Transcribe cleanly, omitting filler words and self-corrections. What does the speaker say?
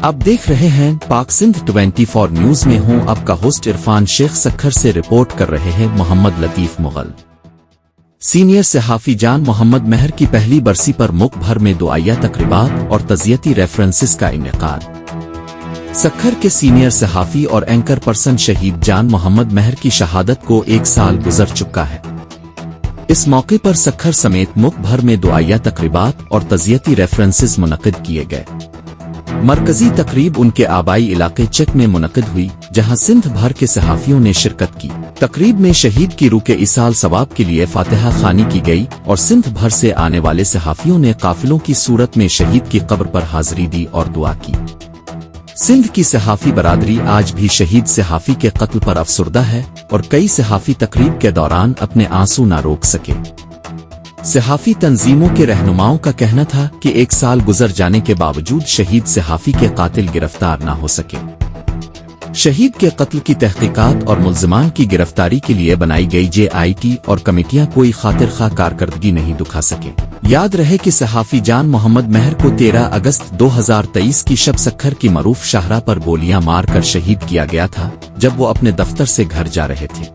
आप देख रहे हैं पाक सिंध 24 न्यूज में हूं आपका होस्ट इरफान शेख सखर से रिपोर्ट कर रहे हैं मोहम्मद लतीफ मुगल। सीनियर सहाफ़ी जान मोहम्मद महर की पहली बरसी पर मुल्क भर में दुआया तकरीबात और तज़ियती रेफरेंसेस का इनेकाद। सखर के सीनियर सहाफ़ी और एंकर पर्सन शहीद जान मोहम्मद महर की शहादत को 1 साल गुजर चुका है। इस मौके पर सखर समेत मुल्क भर में दुआया तकरीबात और तज़ियती रेफरेंसेस मुनक़िद किए गए। मरकजी तकरीब उनके आबाई इलाके चेक में मुनक़िद हुई, जहां सिंध भर के सहाफ़ियों ने शिरकत की। तकरीब में शहीद की रूह के इसाल सवाब के लिए फातिहा ख़ानी की गई और सिंध भर से आने वाले सहाफ़ियों ने काफिलों की सूरत में शहीद की कब्र पर हाज़री दी और दुआ की। सिंध की सहाफ़ी बरादरी आज भी शहीद सहाफ़ी के कत्ल पर अफसुर्दा है और कई सहाफ़ी तकरीब के दौरान अपने आंसू न रोक सके। सहाफ़ी तंजीमों के रहनुमाओं का कहना था कि 1 साल गुजर जाने के बावजूद शहीद सहाफ़ी के कातिल गिरफ्तार न हो सके। शहीद के कत्ल की तहकीकात और मुल्ज़िमान की गिरफ्तारी के लिए बनाई गई JIT और कमेटियां कोई खातिर-खा कारकर्दगी नहीं दिखा सके। याद रहे कि सहाफ़ी जान मोहम्मद महर को 13 अगस्त 2023 की शब सखर की मरूफ शाहरा पर गोलियां मार कर शहीद किया गया था, जब वो अपने दफ्तर से घर जा रहे थे।